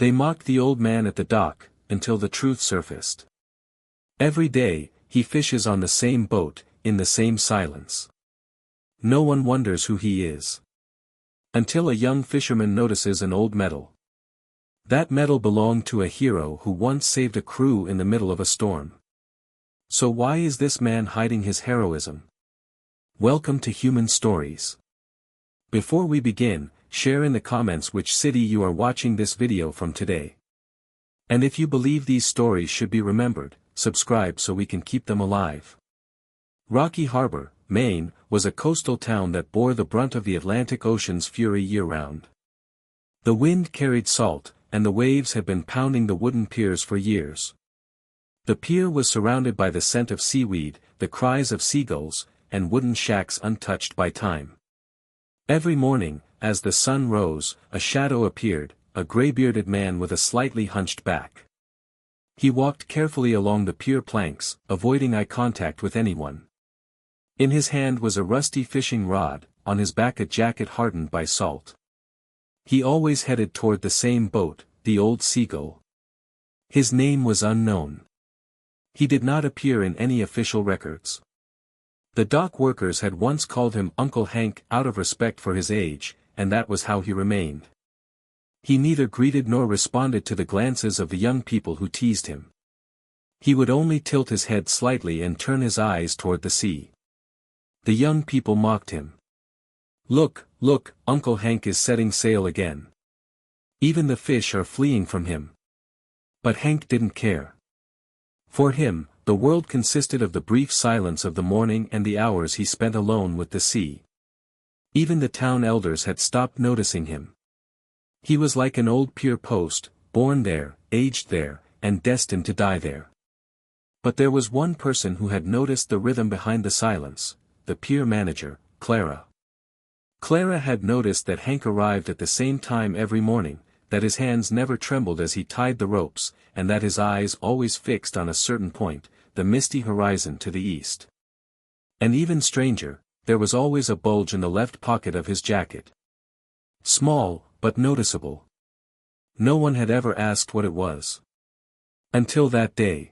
They mocked the old man at the dock, until the truth surfaced. Every day, he fishes on the same boat, in the same silence. No one wonders who he is. Until a young fisherman notices an old medal. That medal belonged to a hero who once saved a crew in the middle of a storm. So why is this man hiding his heroism? Welcome to Human Stories. Before we begin, share in the comments which city you are watching this video from today. And if you believe these stories should be remembered, subscribe so we can keep them alive. Rocky Harbor, Maine, was a coastal town that bore the brunt of the Atlantic Ocean's fury year-round. The wind carried salt, and the waves had been pounding the wooden piers for years. The pier was surrounded by the scent of seaweed, the cries of seagulls, and wooden shacks untouched by time. Every morning, as the sun rose, a shadow appeared, a gray-bearded man with a slightly hunched back. He walked carefully along the pier planks, avoiding eye contact with anyone. In his hand was a rusty fishing rod, on his back a jacket hardened by salt. He always headed toward the same boat, the Old Seagull. His name was unknown. He did not appear in any official records. The dock workers had once called him Uncle Hank out of respect for his age, and that was how he remained. He neither greeted nor responded to the glances of the young people who teased him. He would only tilt his head slightly and turn his eyes toward the sea. The young people mocked him. "Look, look, Uncle Hank is setting sail again. Even the fish are fleeing from him." But Hank didn't care. For him, the world consisted of the brief silence of the morning and the hours he spent alone with the sea. Even the town elders had stopped noticing him. He was like an old pier post, born there, aged there, and destined to die there. But there was one person who had noticed the rhythm behind the silence, the pier manager, Clara. Clara had noticed that Hank arrived at the same time every morning, that his hands never trembled as he tied the ropes, and that his eyes always fixed on a certain point, the misty horizon to the east. And even stranger, there was always a bulge in the left pocket of his jacket. Small, but noticeable. No one had ever asked what it was. Until that day.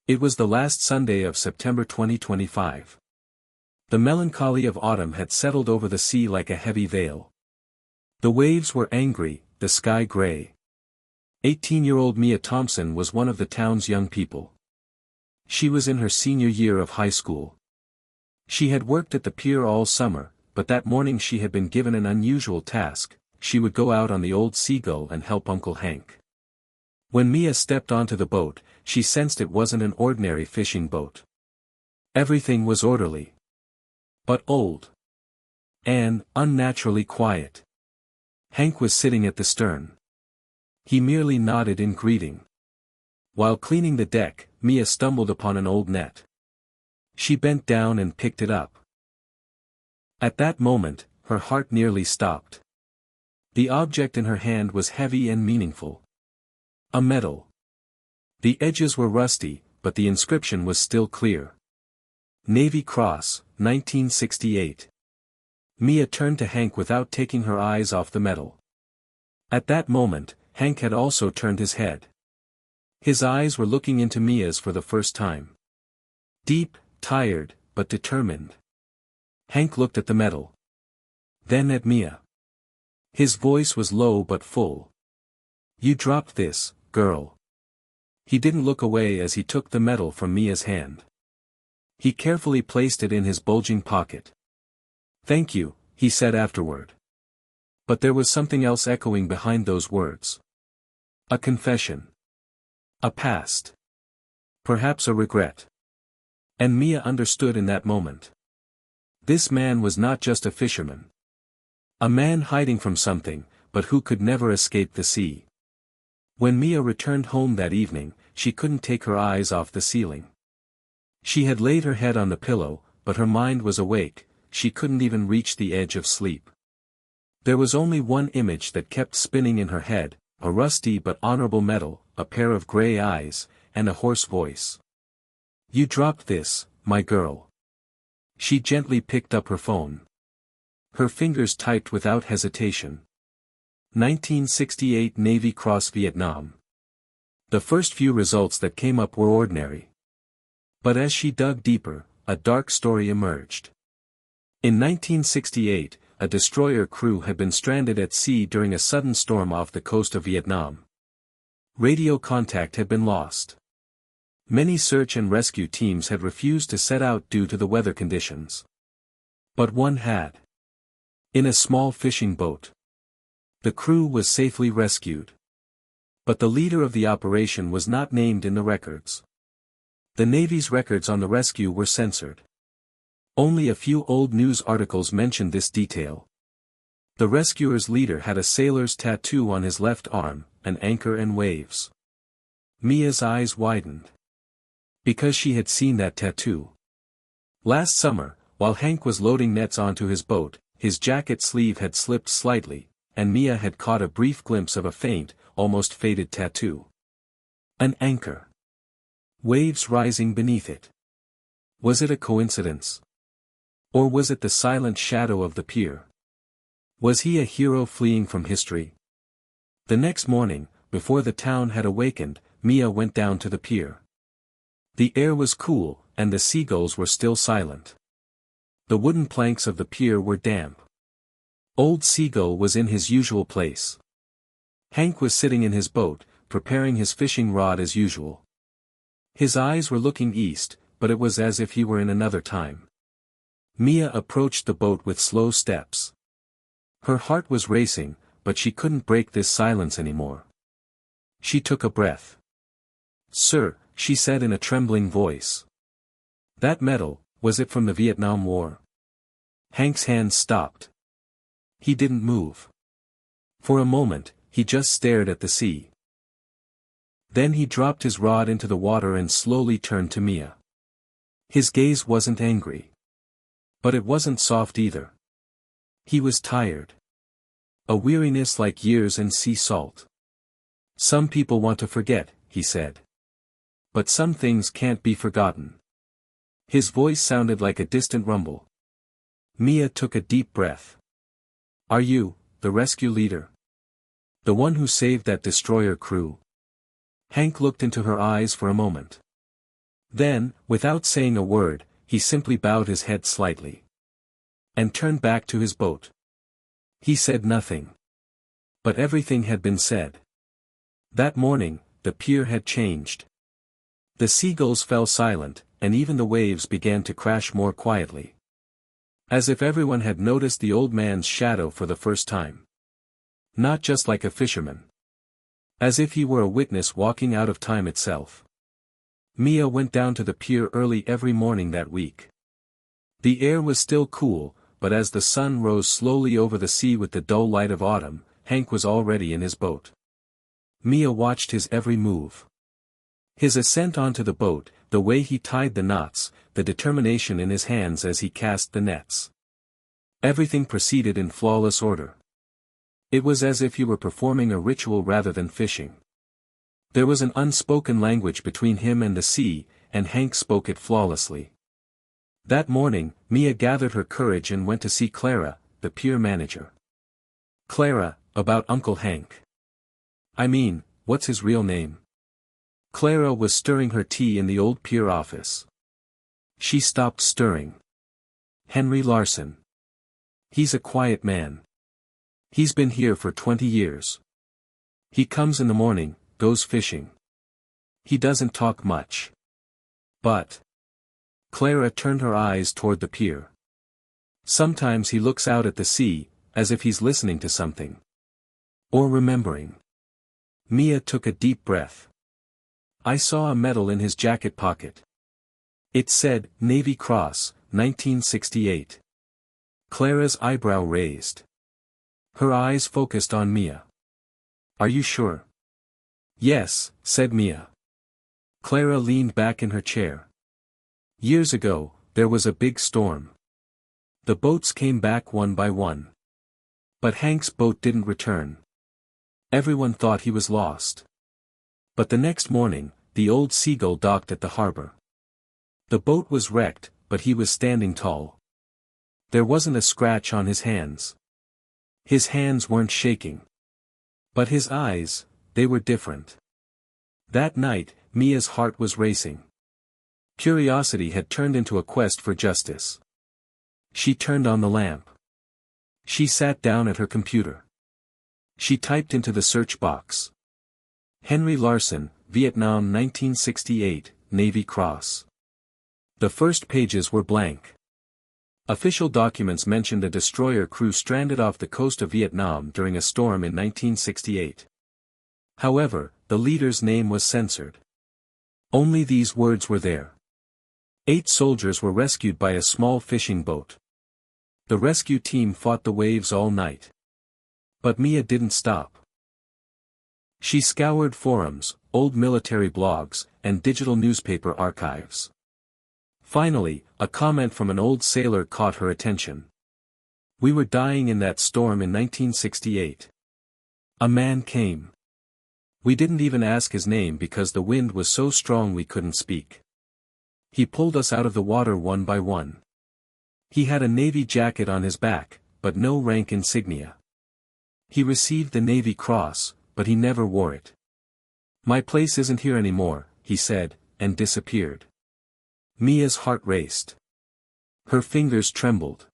It was the last Sunday of September 2025. The melancholy of autumn had settled over the sea like a heavy veil. The waves were angry, the sky gray. 18-year-old Mia Thompson was one of the town's young people. She was in her senior year of high school. She had worked at the pier all summer, but that morning she had been given an unusual task: she would go out on the Old Seagull and help Uncle Hank. When Mia stepped onto the boat, she sensed it wasn't an ordinary fishing boat. Everything was orderly. But old. And unnaturally quiet. Hank was sitting at the stern. He merely nodded in greeting. While cleaning the deck, Mia stumbled upon an old net. She bent down and picked it up. At that moment, her heart nearly stopped. The object in her hand was heavy and meaningful. A medal. The edges were rusty, but the inscription was still clear. Navy Cross, 1968. Mia turned to Hank without taking her eyes off the medal. At that moment, Hank had also turned his head. His eyes were looking into Mia's for the first time. Deep, tired, but determined. Hank looked at the medal. Then at Mia. His voice was low but full. "You dropped this, girl." He didn't look away as he took the medal from Mia's hand. He carefully placed it in his bulging pocket. "Thank you," he said afterward. But there was something else echoing behind those words. A confession. A past. Perhaps a regret. And Mia understood in that moment. This man was not just a fisherman. A man hiding from something, but who could never escape the sea. When Mia returned home that evening, she couldn't take her eyes off the ceiling. She had laid her head on the pillow, but her mind was awake. She couldn't even reach the edge of sleep. There was only one image that kept spinning in her head, a rusty but honorable medal, a pair of gray eyes, and a hoarse voice. "You dropped this, my girl." She gently picked up her phone. Her fingers typed without hesitation. 1968 Navy Cross Vietnam. The first few results that came up were ordinary. But as she dug deeper, a dark story emerged. In 1968, a destroyer crew had been stranded at sea during a sudden storm off the coast of Vietnam. Radio contact had been lost. Many search and rescue teams had refused to set out due to the weather conditions. But one had. In a small fishing boat. The crew was safely rescued. But the leader of the operation was not named in the records. The Navy's records on the rescue were censored. Only a few old news articles mentioned this detail. The rescuer's leader had a sailor's tattoo on his left arm, an anchor and waves. Mia's eyes widened. Because she had seen that tattoo. Last summer, while Hank was loading nets onto his boat, his jacket sleeve had slipped slightly, and Mia had caught a brief glimpse of a faint, almost faded tattoo. An anchor. Waves rising beneath it. Was it a coincidence? Or was it the silent shadow of the pier? Was he a hero fleeing from history? The next morning, before the town had awakened, Mia went down to the pier. The air was cool, and the seagulls were still silent. The wooden planks of the pier were damp. Old Seagull was in his usual place. Hank was sitting in his boat, preparing his fishing rod as usual. His eyes were looking east, but it was as if he were in another time. Mia approached the boat with slow steps. Her heart was racing, but she couldn't break this silence anymore. She took a breath. "Sir," she said in a trembling voice. "That medal, was it from the Vietnam War?" Hank's hands stopped. He didn't move. For a moment, he just stared at the sea. Then he dropped his rod into the water and slowly turned to Mia. His gaze wasn't angry. But it wasn't soft either. He was tired. A weariness like years and sea salt. "Some people want to forget," he said. "But some things can't be forgotten." His voice sounded like a distant rumble. Mia took a deep breath. "Are you, the rescue leader? The one who saved that destroyer crew?" Hank looked into her eyes for a moment. Then, without saying a word, he simply bowed his head slightly. And turned back to his boat. He said nothing. But everything had been said. That morning, the pier had changed. The seagulls fell silent, and even the waves began to crash more quietly. As if everyone had noticed the old man's shadow for the first time. Not just like a fisherman. As if he were a witness walking out of time itself. Mia went down to the pier early every morning that week. The air was still cool, but as the sun rose slowly over the sea with the dull light of autumn, Hank was already in his boat. Mia watched his every move. His ascent onto the boat, the way he tied the knots, the determination in his hands as he cast the nets. Everything proceeded in flawless order. It was as if he were performing a ritual rather than fishing. There was an unspoken language between him and the sea, and Hank spoke it flawlessly. That morning, Mia gathered her courage and went to see Clara, the pier manager. "Clara, about Uncle Hank. I mean, what's his real name?" Clara was stirring her tea in the old pier office. She stopped stirring. "Henry Larson. He's a quiet man. He's been here for 20 years. He comes in the morning, goes fishing. He doesn't talk much. But..." Clara turned her eyes toward the pier. "Sometimes he looks out at the sea, as if he's listening to something. Or remembering." Mia took a deep breath. "I saw a medal in his jacket pocket. It said, Navy Cross, 1968. Clara's eyebrow raised. Her eyes focused on Mia. "Are you sure?" "Yes," said Mia. Clara leaned back in her chair. "Years ago, there was a big storm. The boats came back one by one. But Hank's boat didn't return. Everyone thought he was lost. But the next morning, the old Seagull docked at the harbor. The boat was wrecked, but he was standing tall. There wasn't a scratch on his hands. His hands weren't shaking. But his eyes, they were different. That night, Mia's heart was racing. Curiosity had turned into a quest for justice. She turned on the lamp. She sat down at her computer. She typed into the search box: Henry Larsen, Vietnam 1968, Navy Cross. The first pages were blank. Official documents mentioned a destroyer crew stranded off the coast of Vietnam during a storm in 1968. However, the leader's name was censored. Only these words were there: 8 soldiers were rescued by a small fishing boat. The rescue team fought the waves all night. But Mia didn't stop. She scoured forums, old military blogs, and digital newspaper archives. Finally, a comment from an old sailor caught her attention. "We were dying in that storm in 1968. A man came. We didn't even ask his name because the wind was so strong we couldn't speak. He pulled us out of the water one by one. He had a Navy jacket on his back, but no rank insignia. He received the Navy Cross, but he never wore it. My place isn't here anymore," he said, and disappeared. Mia's heart raced. Her fingers trembled.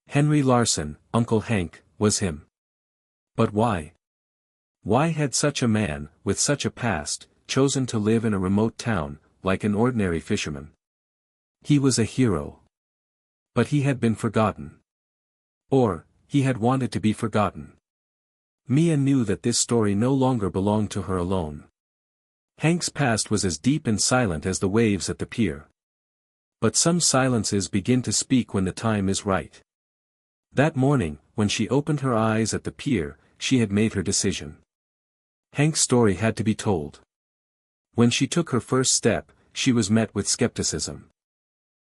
Henry Larsen, Uncle Hank, was him. But why? Why had such a man, with such a past, chosen to live in a remote town, like an ordinary fisherman? He was a hero. But he had been forgotten. Or, he had wanted to be forgotten. Mia knew that this story no longer belonged to her alone. Hank's past was as deep and silent as the waves at the pier. But some silences begin to speak when the time is right. That morning, when she opened her eyes at the pier, she had made her decision. Hank's story had to be told. When she took her first step, she was met with skepticism.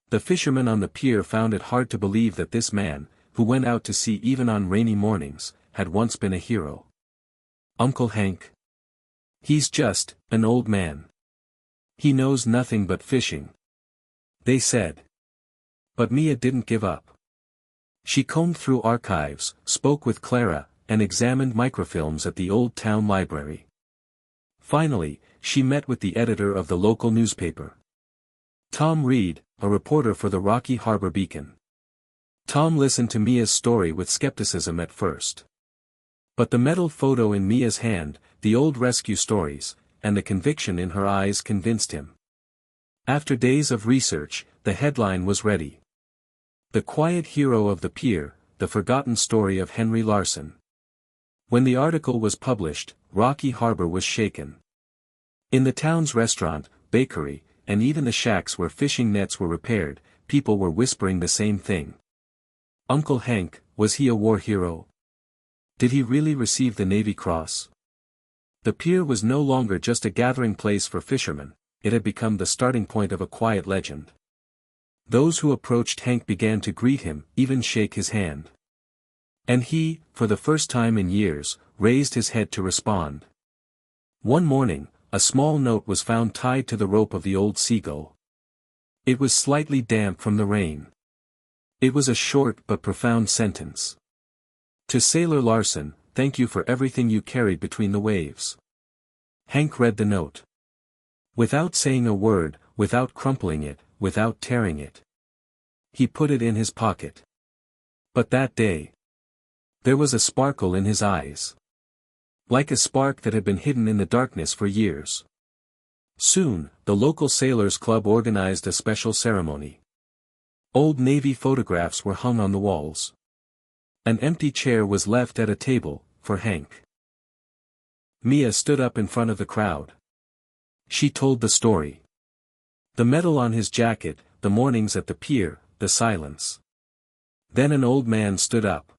The fishermen on the pier found it hard to believe that this man, who went out to sea even on rainy mornings, had once been a hero. Uncle Hank? He's just an old man. He knows nothing but fishing, they said. But Mia didn't give up. She combed through archives, spoke with Clara, and examined microfilms at the old town library. Finally, she met with the editor of the local newspaper, Tom Reed, a reporter for the Rocky Harbor Beacon. Tom listened to Mia's story with skepticism at first. But the metal photo in Mia's hand, the old rescue stories, and the conviction in her eyes convinced him. After days of research, the headline was ready. The Quiet Hero of the Pier, the Forgotten Story of Henry Larsen. When the article was published, Rocky Harbor was shaken. In the town's restaurant, bakery, and even the shacks where fishing nets were repaired, people were whispering the same thing. Uncle Hank, was he a war hero? Did he really receive the Navy Cross? The pier was no longer just a gathering place for fishermen, it had become the starting point of a quiet legend. Those who approached Hank began to greet him, even shake his hand. And he, for the first time in years, raised his head to respond. One morning, a small note was found tied to the rope of the old Seagull. It was slightly damp from the rain. It was a short but profound sentence. To Sailor Larsen, thank you for everything you carried between the waves. Hank read the note. Without saying a word, without crumpling it, without tearing it. He put it in his pocket. But that day, there was a sparkle in his eyes. Like a spark that had been hidden in the darkness for years. Soon, the local sailors' club organized a special ceremony. Old Navy photographs were hung on the walls. An empty chair was left at a table, for Hank. Mia stood up in front of the crowd. She told the story. The medal on his jacket, the mornings at the pier, the silence. Then an old man stood up.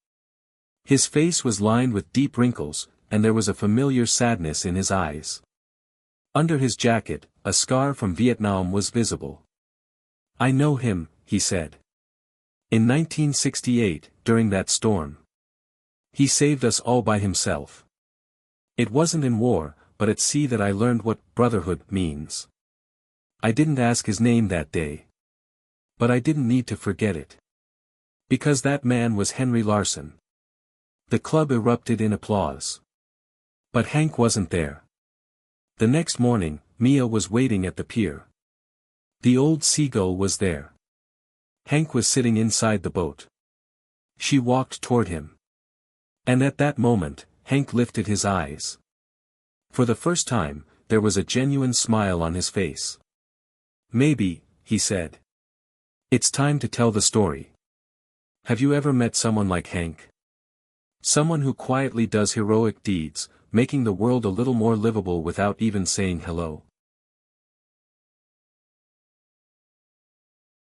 His face was lined with deep wrinkles, and there was a familiar sadness in his eyes. Under his jacket, a scar from Vietnam was visible. I know him, he said. In 1968, during that storm. He saved us all by himself. It wasn't in war, but at sea that I learned what brotherhood means. I didn't ask his name that day. But I didn't need to forget it. Because that man was Henry Larsen. The club erupted in applause. But Hank wasn't there. The next morning, Mia was waiting at the pier. The old seagull was there. Hank was sitting inside the boat. She walked toward him. And at that moment, Hank lifted his eyes. For the first time, there was a genuine smile on his face. "Maybe," he said. "It's time to tell the story. Have you ever met someone like Hank? Someone who quietly does heroic deeds, making the world a little more livable without even saying hello."